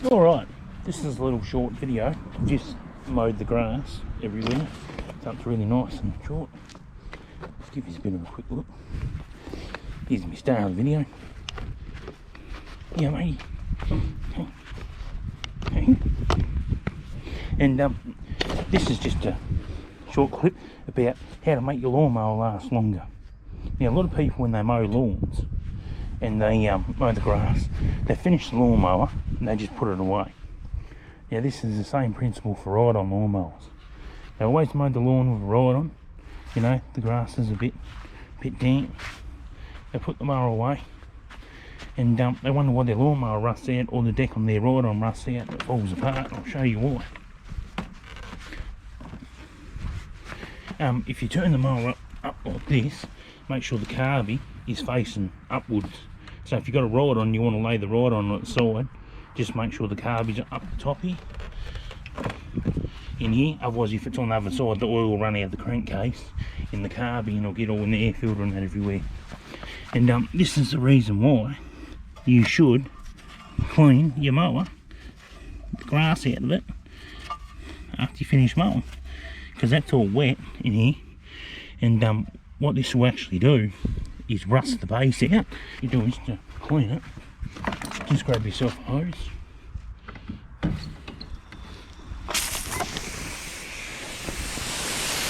Alright, this is a little short video. Just mowed the grass everywhere. So it's really nice and short. Let's give you a bit of a quick look. Here's my star of the video. Yeah, mate. Okay. And this is just a short clip about how to make your lawnmower last longer. Now, a lot of people when they mow lawns and they mow the grass, they finish the lawnmower and they just put it away. Now, this is the same principle for ride-on lawnmowers. They always mow the lawn with a ride-on. You know, the grass is a bit damp. They put the mower away and they wonder why their lawnmower rusts out or the deck on their ride-on rusts out and it falls apart. I'll show you why. If you turn the mower up like this, make sure the carby is facing upwards. So if you've got a ride-on, you want to lay the ride-on at the side, just make sure the carby's up the top here, in here. Otherwise, if it's on the other side, the oil will run out of the crankcase in the carby and it'll get all in the air filter and that everywhere. And this is the reason why you should clean your mower, the grass out of it, after you finish mowing, because that's all wet in here. And what this will actually do is rust the base out. You do is to clean it, just grab yourself a hose.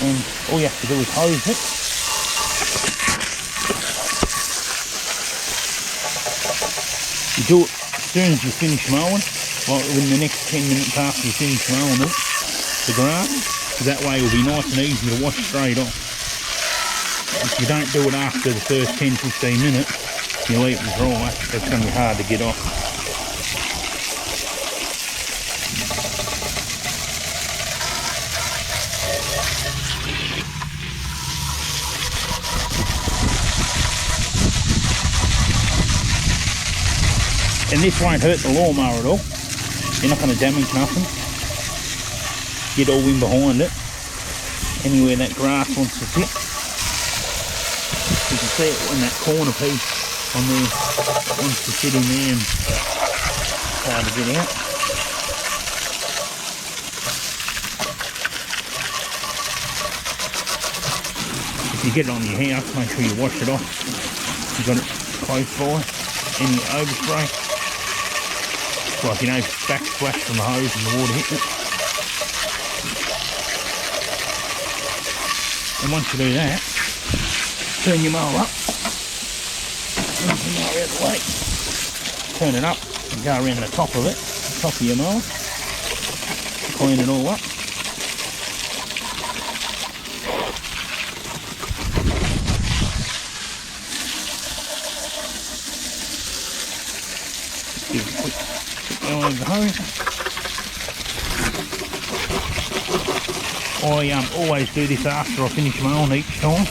And all you have to do is hose it. You do it as soon as you finish mowing, like within the next 10 minutes after you finish mowing it, the grass, so that way it will be nice and easy to wash straight off. If you don't do it after the first 10-15 minutes, you leave it dry, it's going to be hard to get off. And this won't hurt the lawnmower at all. You're not going to damage nothing. Get all in behind it. Anywhere that grass wants to sit. You can see it in that corner piece on there. It wants to sit in there and it's hard to get out. If you get it on your house, make sure you wash it off. You've got it close by. Any overspray. Like, you know, backsplash from the hose and the water hitting it. And once you do that, turn your mower up. Move the mower out of the way. Turn it up and go around the top of it, the top of your mower. Clean it all up. Give it a quick go over the hose. I always do this after I finish mowing each time.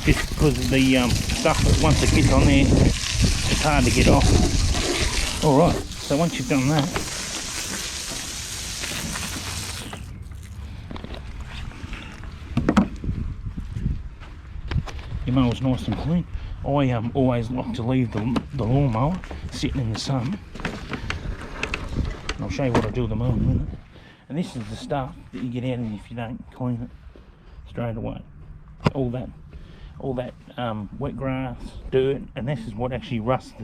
Just because of the stuff that once it gets on there, it's hard to get off. Alright, so once you've done that, your mower's nice and clean. I always like to leave the lawnmower sitting in the sun. And I'll show you what I do with the mower in a minute. And this is the stuff that you get out of it if you don't clean it straight away. All that wet grass, dirt, and this is what actually rusts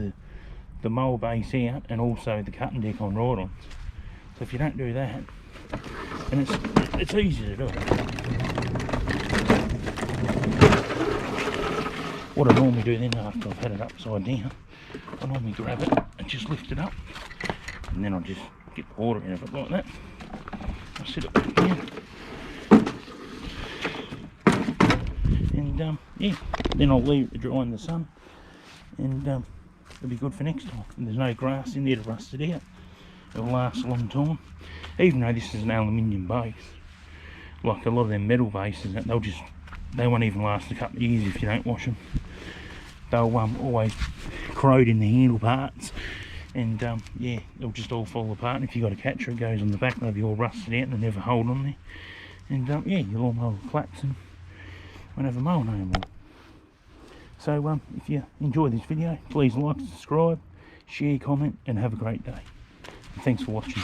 the mower base out, and also the cutting deck on ride-ons. So if you don't do that, and it's easy to do. What I normally do then, after I've had it upside down, I normally grab it and just lift it up, and then I'll just get the water out of it like that. I'll sit it back down, and yeah, then I'll leave it to dry in the sun, and it'll be good for next time. And there's no grass in there to rust it out. It'll last a long time, even though this is an aluminium base. Like a lot of them metal bases, they won't even last a couple of years if you don't wash them. They'll always corrode in the handle parts, and yeah, it'll just all fall apart. And if you've got a catcher, it goes on the back, they'll be all rusted out and they never hold on there. And yeah, your lawnmower will collapse and won't have a mow no more. So if you enjoyed this video, please like, subscribe, share, comment, and have a great day. And thanks for watching.